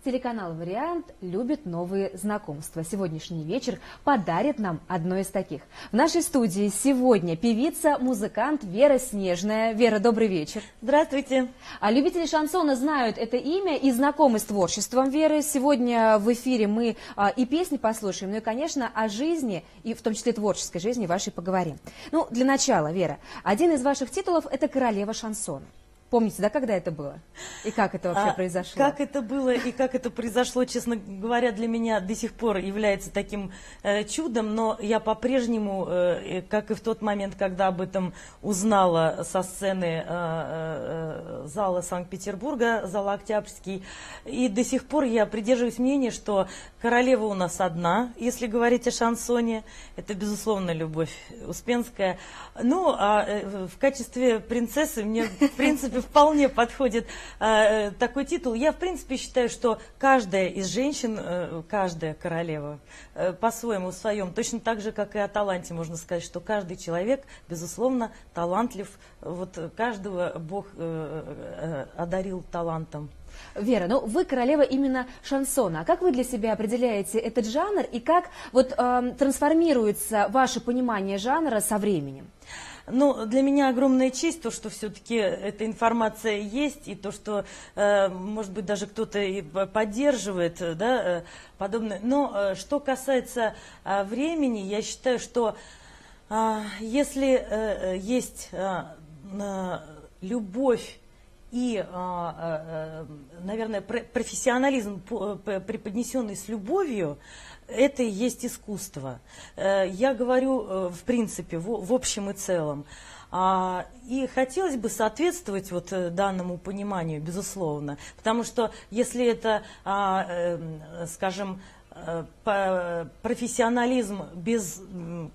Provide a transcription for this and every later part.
Телеканал «Вариант» любит новые знакомства. Сегодняшний вечер подарит нам одно из таких. В нашей студии сегодня певица, музыкант Вера Снежная. Вера, добрый вечер. Здравствуйте. А любители шансона знают это имя и знакомы с творчеством Веры. Сегодня в эфире мы и песни послушаем, ну и, конечно, о жизни, и в том числе творческой жизни вашей поговорим. Ну, для начала, Вера, один из ваших титулов – это «Королева шансона». Помните, да, когда это было? И как это вообще произошло? Как это было и как это произошло, честно говоря, для меня до сих пор является таким чудом, но я по-прежнему, как и в тот момент, когда об этом узнала со сцены зала Санкт-Петербурга, зала Октябрьский, и до сих пор я придерживаюсь мнения, что королева у нас одна, если говорить о шансоне, это, безусловно, Любовь Успенская. Ну, а в качестве принцессы мне, в принципе, вполне подходит такой титул. Я, в принципе, считаю, что каждая из женщин, каждая королева по-своему, в своем, точно так же, как и о таланте, можно сказать, что каждый человек, безусловно, талантлив. Вот каждого Бог одарил талантом. Вера, ну вы королева именно шансона. А как вы для себя определяете этот жанр и как вот трансформируется ваше понимание жанра со временем? Ну, для меня огромная честь то, что все-таки эта информация есть, и то, что, может быть, даже кто-то и поддерживает, да, подобное. Но что касается времени, я считаю, что если есть любовь и, наверное, профессионализм, преподнесенный с любовью, это и есть искусство. Я говорю, в принципе, в общем и целом. И хотелось бы соответствовать вот данному пониманию, безусловно. Потому что если это, скажем, профессионализм без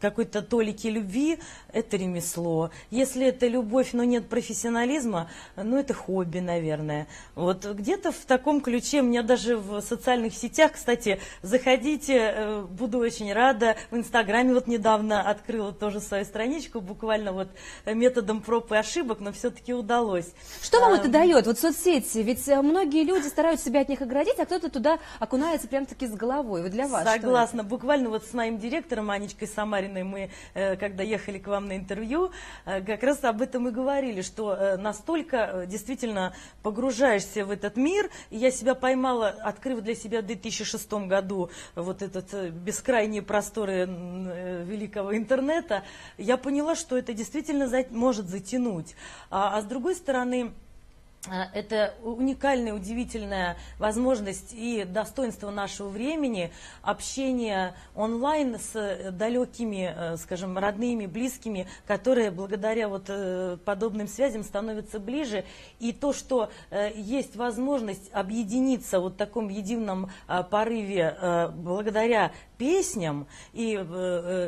какой-то толики любви, это ремесло. Если это любовь, но нет профессионализма, ну это хобби, наверное. Вот где-то в таком ключе, мне даже в социальных сетях, кстати, заходите, буду очень рада. В Инстаграме вот недавно открыла тоже свою страничку, буквально вот методом проб и ошибок, но все-таки удалось. Что вам это дает, вот соцсети? Ведь многие люди стараются себя от них оградить, а кто-то туда окунается прям-таки с головой. Вот для вас согласна. Буквально вот с моим директором Анечкой Самариной мы, когда ехали к вам на интервью, как раз об этом и говорили, что настолько действительно погружаешься в этот мир. И я себя поймала, открыв для себя в 2006 году вот этот бескрайние просторы великого интернета, я поняла, что это действительно может затянуть. А с другой стороны, это уникальная, удивительная возможность и достоинство нашего времени, общение онлайн с далекими, скажем, родными, близкими, которые благодаря вот подобным связям становятся ближе. И то, что есть возможность объединиться вот в таком едином порыве благодаря песням и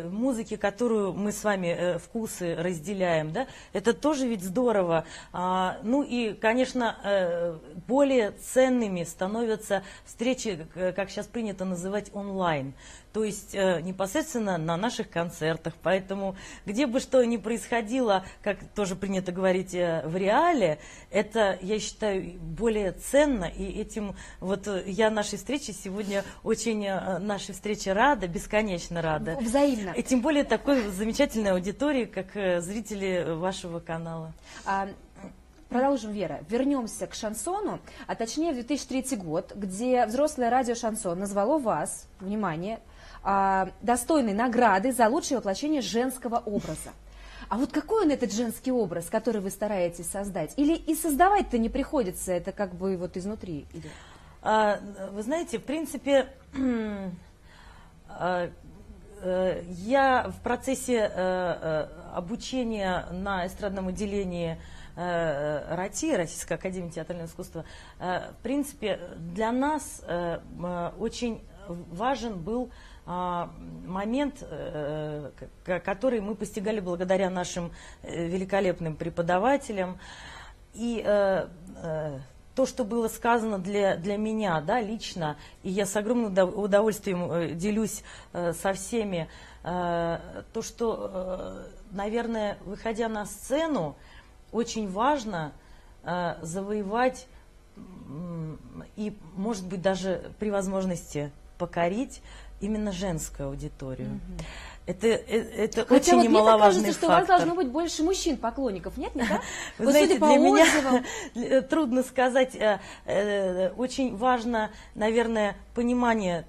музыке, которую мы с вами вкусы разделяем, да, это тоже ведь здорово. Ну и, конечно, более ценными становятся встречи, как сейчас принято называть, онлайн. То есть непосредственно на наших концертах. Поэтому где бы что ни происходило, как тоже принято говорить в реале, это, я считаю, более ценно. И этим вот я нашей встрече сегодня очень, нашей встрече рада, бесконечно рада. Взаимно. И тем более такой замечательной аудитории, как зрители вашего канала. Продолжим, Вера. Вернемся к шансону, а точнее в 2003 год, где взрослое радио «Шансон» назвало вас, внимание, достойной награды за лучшее воплощение женского образа. А вот какой он, этот женский образ, который вы стараетесь создать? Или и создавать-то не приходится, это как бы вот изнутри идет? Вы знаете, в принципе, я в процессе обучения на эстрадном отделении РАТИ, Российской академии театрального искусства, в принципе, для нас очень важен был момент, который мы постигали благодаря нашим великолепным преподавателям. И то, что было сказано для меня, да, лично, и я с огромным удовольствием делюсь со всеми, то, что, наверное, выходя на сцену, очень важно завоевать и, может быть, даже при возможности покорить именно женскую аудиторию. Это Хотя очень вот мне так немаловажный кажется, что у вас фактор. должно быть больше мужчин-поклонников, нет? Не так? Вы Вот знаете, судя по для меня отзывам, трудно сказать. Очень важно, наверное, понимание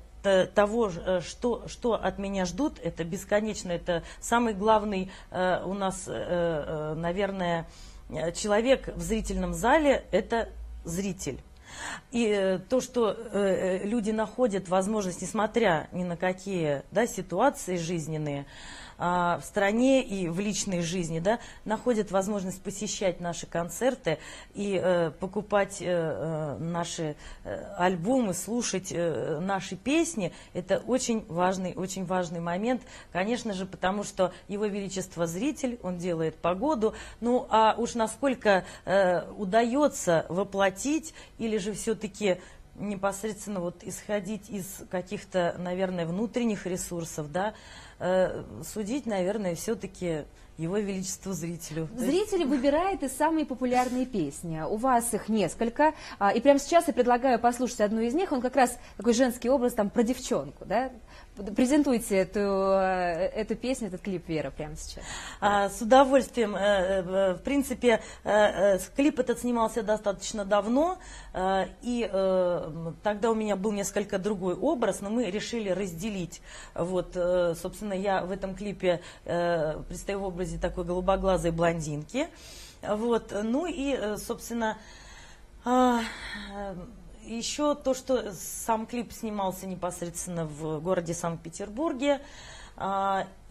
того, что от меня ждут. Это бесконечно. Это самый главный у нас, наверное, человек в зрительном зале – это зритель. И то, что люди находят возможность, несмотря ни на какие, да, ситуации жизненные, в стране и в личной жизни, да, находят возможность посещать наши концерты и покупать наши альбомы, слушать наши песни, это очень важный момент, конечно же, потому что Его Величество зритель, он делает погоду, ну а уж насколько удается воплотить или же все-таки непосредственно вот исходить из каких-то, наверное, внутренних ресурсов, да, судить, наверное, все-таки Его Величеству зрителю. зрители выбирают и самые популярные песни. У вас их несколько. И прямо сейчас я предлагаю послушать одну из них. Он как раз такой женский образ там про девчонку, да? Презентуйте эту песню, этот клип, Вера, прямо сейчас. С удовольствием. В принципе, клип этот снимался достаточно давно, и тогда у меня был несколько другой образ, но мы решили разделить. Вот, собственно, я в этом клипе предстаю в образе такой голубоглазой блондинки. Вот, ну и, собственно, еще то, что сам клип снимался непосредственно в городе Санкт-Петербурге.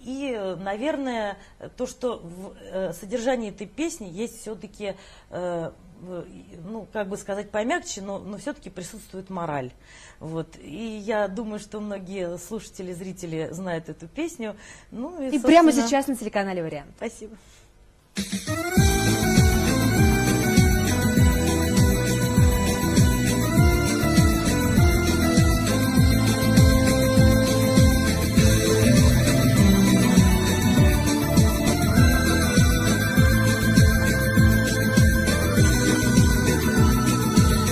И, наверное, то, что в содержании этой песни есть все-таки, ну, как бы сказать помягче, но все-таки присутствует мораль. Вот. И я думаю, что многие слушатели, зрители знают эту песню. Ну, и прямо сейчас на телеканале «Вариант». Спасибо.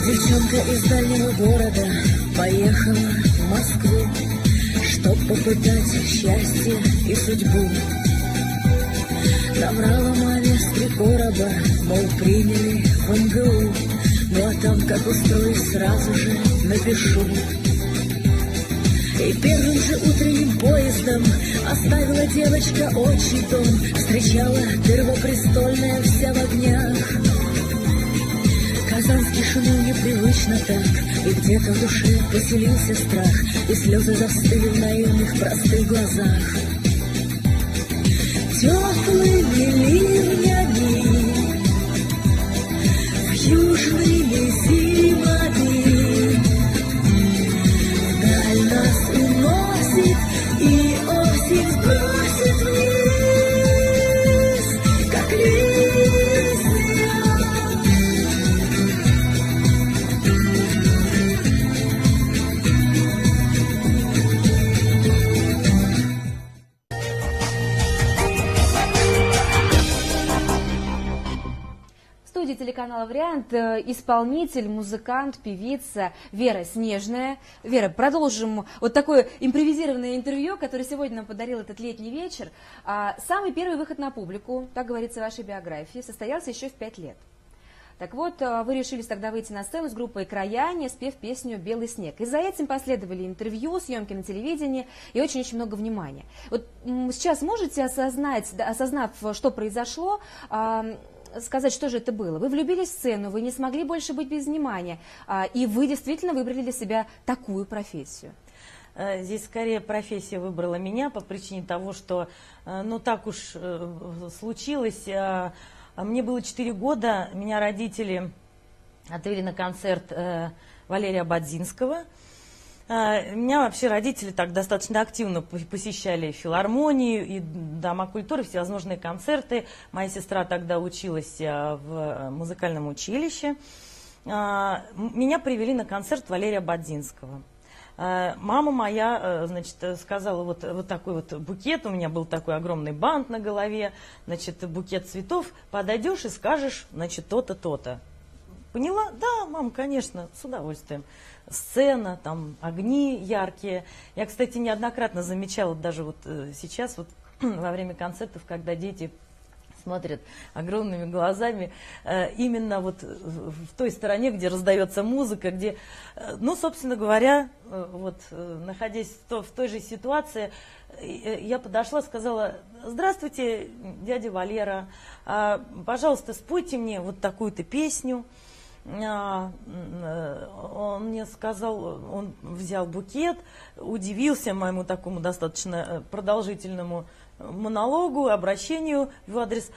Девчонка из дальнего города поехала в Москву, чтоб попытать счастье и судьбу. Наврала маме с 3 короба, мол, приняли в МГУ. Ну а там, как устроюсь, сразу же напишу. И первым же утренним поездом оставила девочка отчий дом. Встречала первопрестольная вся в огнях. Казанский шумел непривычно так, и где-то в душе поселился страх, и слезы застыли в наивных простых глазах. Теплыми ливнями, южными зимами вдаль нас уносит, и осень сбросит вниз, как листья. Телеканала «Вариант» исполнитель, музыкант, певица Вера Снежная. Вера, продолжим вот такое импровизированное интервью, которое сегодня нам подарил этот летний вечер. Самый первый выход на публику, так говорится в вашей биографии, состоялся еще в 5 лет. Так вот, вы решились тогда выйти на сцену с группой «Краяне», спев песню «Белый снег». И за этим последовали интервью, съемки на телевидении и очень-очень много внимания. Вот сейчас можете осознав, что произошло, сказать, что же это было? Вы влюбились в сцену, вы не смогли больше быть без внимания, и вы действительно выбрали для себя такую профессию. Здесь скорее профессия выбрала меня по причине того, что, ну так уж случилось. Мне было 4 года, меня родители отвели на концерт Валерия Бадзинского. Меня вообще родители так достаточно активно посещали филармонию и дома культуры, всевозможные концерты. Моя сестра тогда училась в музыкальном училище. Меня привели на концерт Валерия Бадзинского. Мама моя, значит, сказала, вот такой вот букет, у меня был такой огромный бант на голове, значит, букет цветов, подойдешь и скажешь, значит, то-то, то-то. поняла, да, мам, конечно, с удовольствием. Сцена, там, огни яркие. Я, кстати, неоднократно замечала даже вот сейчас, вот во время концертов, когда дети смотрят огромными глазами, именно вот в той стороне, где раздается музыка, где, ну, собственно говоря, вот, находясь в той же ситуации, я подошла, сказала: здравствуйте, дядя Валера, пожалуйста, спойте мне вот такую-то песню. Он мне сказал, он взял букет, удивился моему такому достаточно продолжительному монологу, обращению в адрес,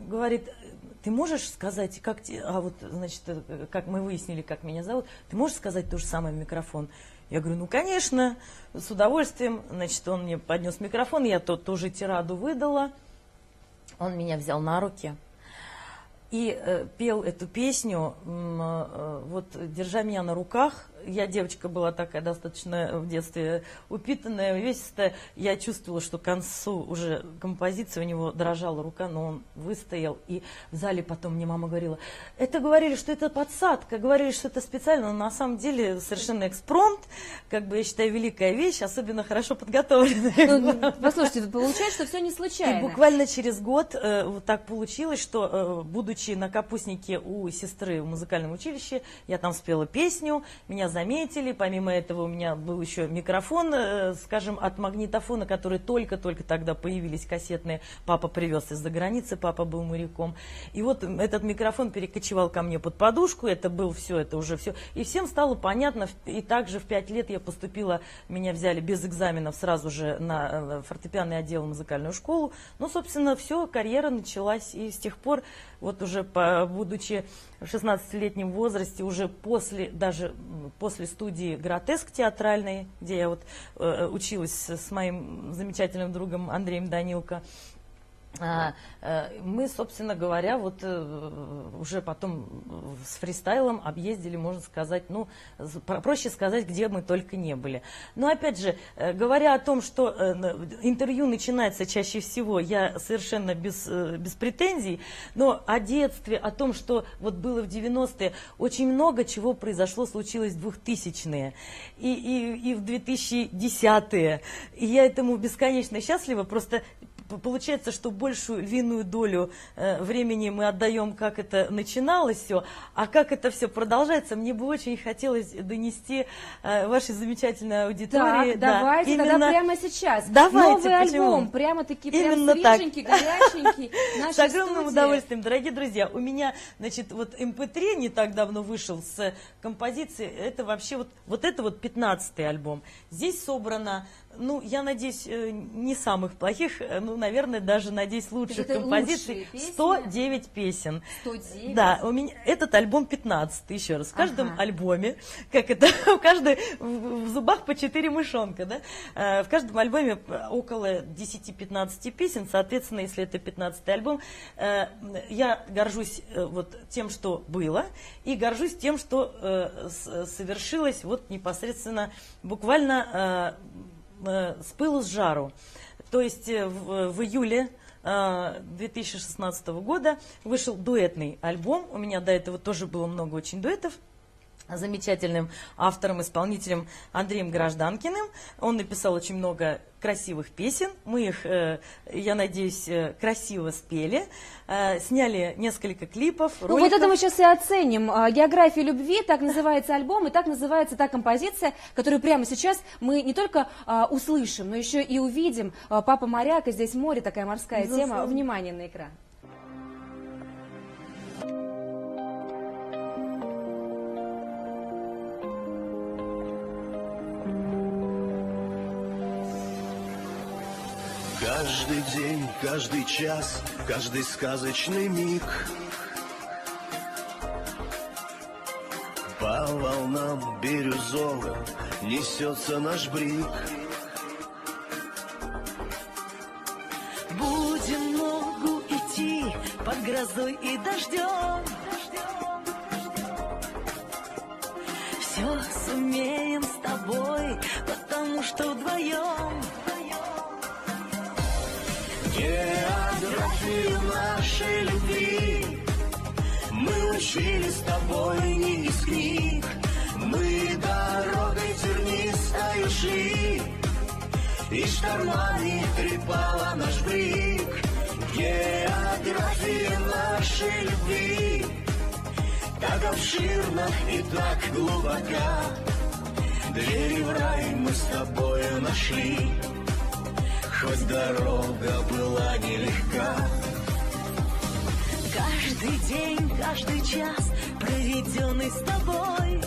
говорит: ты можешь сказать, как, вот, значит, как мы выяснили, как меня зовут, ты можешь сказать то же самое в микрофон? Я говорю: ну, конечно, с удовольствием. Значит, он мне поднес микрофон, я тоже тираду выдала. Он меня взял на руки и пел эту песню, вот, держа меня на руках. Я девочка была такая достаточно в детстве упитанная, увесистая. Я чувствовала, что к концу уже композиции у него дрожала рука, но он выстоял. И в зале потом мне мама говорила: это говорили, что это подсадка, говорили, что это специально, но на самом деле совершенно экспромт. Как бы, я считаю, великая вещь, особенно хорошо подготовленная. Ну, послушайте, получается, что все не случайно. И буквально через год вот так получилось, что, будучи на капустнике у сестры в музыкальном училище, я там спела песню, меня заметили. Помимо этого у меня был еще микрофон, скажем, от магнитофона, которые только-только тогда появились, кассетные. Папа привез из-за границы, папа был моряком. И вот этот микрофон перекочевал ко мне под подушку, это был все, это уже все. И всем стало понятно, и также в 5 лет я поступила, меня взяли без экзаменов сразу же на фортепианный отдел, музыкальную школу. Ну, собственно, все, карьера началась, и с тех пор, вот уже будучи в 16-летнем возрасте, уже после студии «Гротеск» театральной, где я вот училась с моим замечательным другом Андреем Данилко, мы, собственно говоря, вот уже потом с фристайлом объездили, можно сказать, ну, проще сказать, где мы только не были. Но, опять же, говоря о том, что интервью начинается чаще всего, я совершенно без претензий, но о детстве, о том, что вот было в 90-е, очень много чего произошло, случилось в 2000-е и в 2010-е. И я этому бесконечно счастлива, просто получается, что большую львиную долю времени мы отдаем, как это начиналось все, а как это все продолжается, мне бы очень хотелось донести вашей замечательной аудитории. Так, давайте тогда прямо сейчас. Давайте, новый почему? альбом, прямо-таки прям Именно свеженький, горяченький. С огромным удовольствием, дорогие друзья. У меня, значит, вот MP3 не так давно вышел с композицией, это вообще вот это вот 15-й альбом. Здесь собрано, ну, я надеюсь, не самых плохих, ну, наверное, даже, надеюсь, лучших композиций. 109 песен. 109? Да, у меня этот альбом 15-й, еще раз. В каждом альбоме, как это, в зубах по 4 мышонка, да? В каждом альбоме около 10-15 песен, соответственно, если это 15-й альбом, я горжусь вот тем, что было, и горжусь тем, что совершилось вот непосредственно, буквально с пылу с жару. То есть в июле 2016 года вышел дуэтный альбом. У меня до этого тоже было много очень дуэтов. Замечательным автором, исполнителем Андреем Гражданкиным. Он написал очень много красивых песен. Мы их, я надеюсь, красиво спели. Сняли несколько клипов, роликов. Ну, вот это мы сейчас и оценим. «География любви», так называется альбом, и так называется та композиция, которую прямо сейчас мы не только услышим, но еще и увидим. «Папа моряк», и здесь море, такая морская тема. Внимание на экран. Каждый день, каждый час, каждый сказочный миг по волнам бирюзовым несется наш брик. Будем ногу идти под грозой и дождем. Все сумеем с тобой, потому что вдвоем. Географию нашей любви мы учили с тобой не из книг. Мы дорогой тернистою шли, и штормами трепала наш брик. География нашей любви так обширна и так глубока. Двери в рай мы с тобою нашли, хоть дорога была нелегка. Каждый день, каждый час, проведенный с тобой,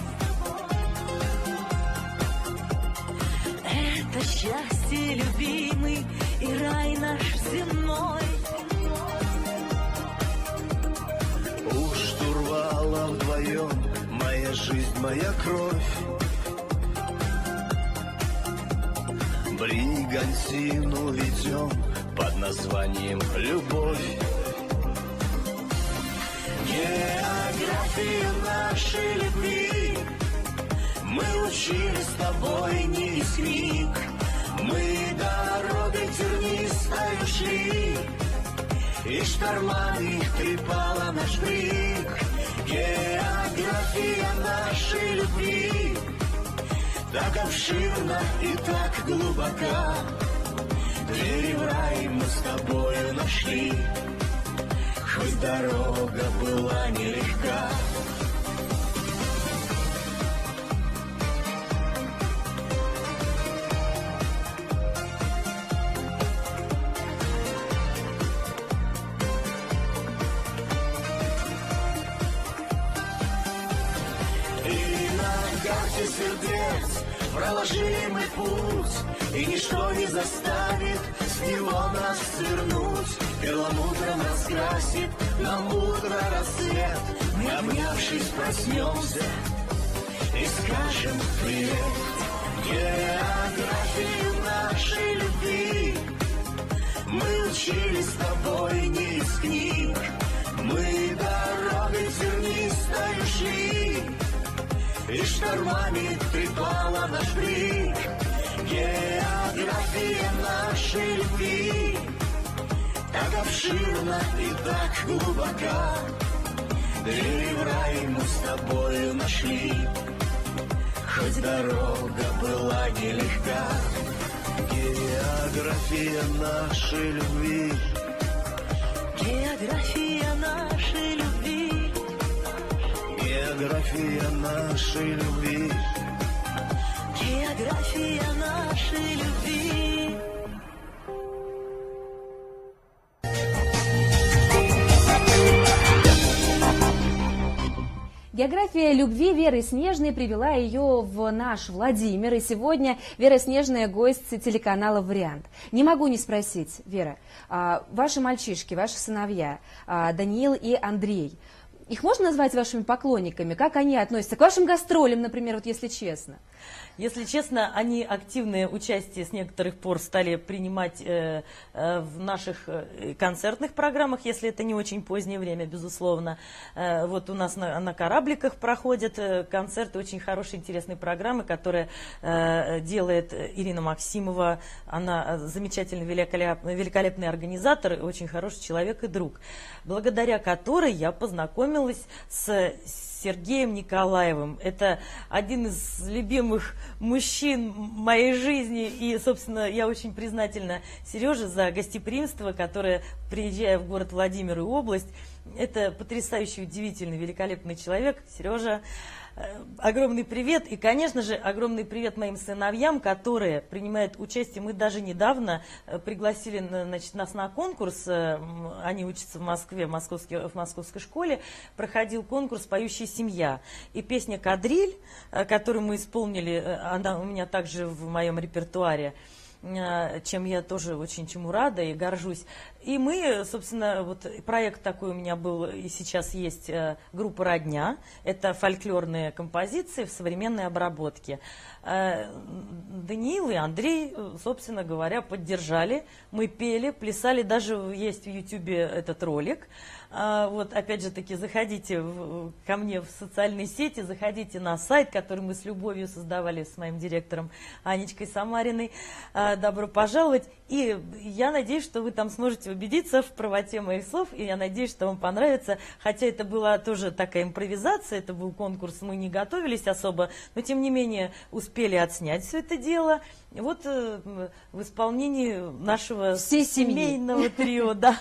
это счастье, любимый, и рай наш земной. У штурвала вдвоем моя жизнь, моя кровь. Бригантину ведем под названием «Любовь». География нашей любви мы учили с тобой не из книг. Мы дорогой тернистою шли, и штормами трепала наш брик. География нашей любви так обширна и так глубока. Двери в рай мы с тобою нашли, хоть дорога была нелегка. Сердец проложимый путь, и ничто не заставит с него нас свернуть. Перламутром раскрасит нам утро рассвет. Мы, обнявшись, проснемся и скажем привет. Географию нашей любви мы учили с тобой не из книг. Мы дорогой тернистою шли, и штормами трепала наш брик. География нашей любви так обширна и так глубока. Двери в рай мы с тобою нашли, хоть дорога была нелегка. География нашей любви. География нашей любви. География нашей любви. География нашей любви. География любви Веры Снежной привела ее в наш Владимир. И сегодня Вера Снежная гость телеканала «Вариант». Не могу не спросить, Вера, ваши мальчишки, ваши сыновья, Даниил и Андрей, их можно назвать вашими поклонниками? Как они относятся к вашим гастролям, например, вот если честно? Если честно, они активное участие с некоторых пор стали принимать в наших концертных программах, если это не очень позднее время, безусловно. Вот у нас на корабликах проходят концерты, очень хорошие, интересные программы, которые делает Ирина Максимова. Она замечательный, великолепный организатор, очень хороший человек и друг, благодаря которой я познакомилась с Сергеем Николаевым. Это один из любимых мужчин моей жизни. И, собственно, я очень признательна Сереже за гостеприимство, которое, приезжая в город Владимир и область, это потрясающий, удивительный, великолепный человек. Сережа, огромный привет. И, конечно же, огромный привет моим сыновьям, которые принимают участие. Мы даже недавно пригласили, значит, нас на конкурс. Они учатся в Москве, в московской школе. Проходил конкурс «Поющая семья». И песня «Кадриль», которую мы исполнили, она у меня также в моем репертуаре, чем я тоже очень чему рада и горжусь. И мы, собственно, вот проект такой у меня был и сейчас есть, группа «Родня». Это фольклорные композиции в современной обработке. Даниил и Андрей, собственно говоря, поддержали. Мы пели, плясали, даже есть в Ютубе этот ролик. Вот, опять же таки, заходите ко мне в социальные сети, заходите на сайт, который мы с любовью создавали с моим директором Анечкой Самариной. Добро пожаловать. И я надеюсь, что вы там сможете убедиться в правоте моих слов, и я надеюсь, что вам понравится. Хотя это была тоже такая импровизация, это был конкурс, мы не готовились особо, но тем не менее успели отснять все это дело. Вот в исполнении нашего Всей семьи. семейного трио, да.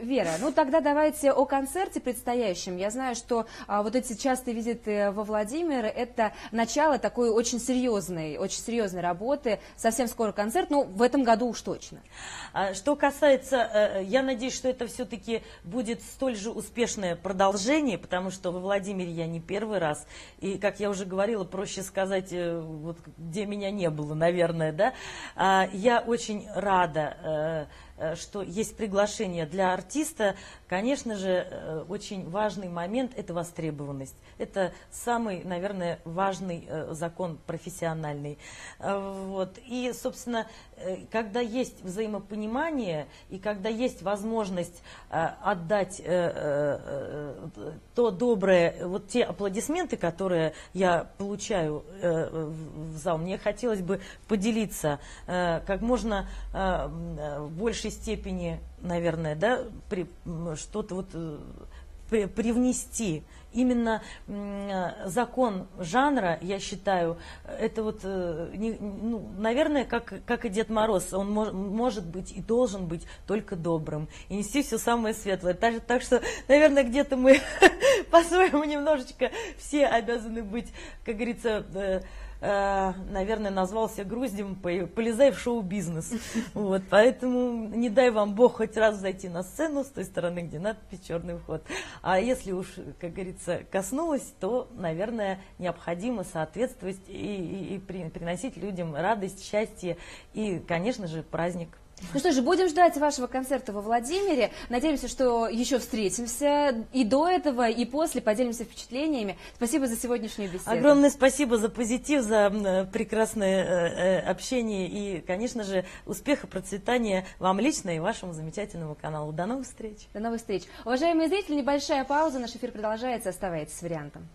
Вера, ну тогда давайте о концерте предстоящем. Я знаю, что вот эти частые визиты во Владимир – это начало такой очень серьезной работы. Совсем скоро концерт, ну в этом году уж точно. Что касается, я надеюсь, что это все-таки будет столь же успешное продолжение, потому что во Владимире я не первый раз. И, как я уже говорила, проще сказать, вот, где меня не было, наверное, да. Я очень рада, что есть приглашение для артиста. Конечно же, очень важный момент – это востребованность. Это самый, наверное, важный закон профессиональный. Вот. И, собственно, когда есть взаимопонимание и когда есть возможность отдать то доброе, вот те аплодисменты, которые я получаю в зал, мне хотелось бы поделиться как можно в большей степени, наверное, да, что-то вот привнести. Именно закон жанра, я считаю, это вот, ну, наверное, как и Дед Мороз, он может быть и должен быть только добрым, и нести все самое светлое. Так что, наверное, где-то мы по-своему немножечко все обязаны быть, как говорится, наверное, назвался груздем, полезай в шоу-бизнес. Вот, поэтому не дай вам Бог хоть раз зайти на сцену с той стороны, где надпись «Черный вход». А если уж, как говорится, коснулось, то, наверное, необходимо соответствовать и приносить людям радость, счастье и, конечно же, праздник. Ну что же, будем ждать вашего концерта во Владимире. Надеемся, что еще встретимся и до этого, и после, поделимся впечатлениями. Спасибо за сегодняшнюю беседу. Огромное спасибо за позитив, за прекрасное общение и, конечно же, успеха, процветания вам лично и вашему замечательному каналу. До новых встреч. До новых встреч. Уважаемые зрители, небольшая пауза. Наш эфир продолжается. Оставайтесь с «Вариантом».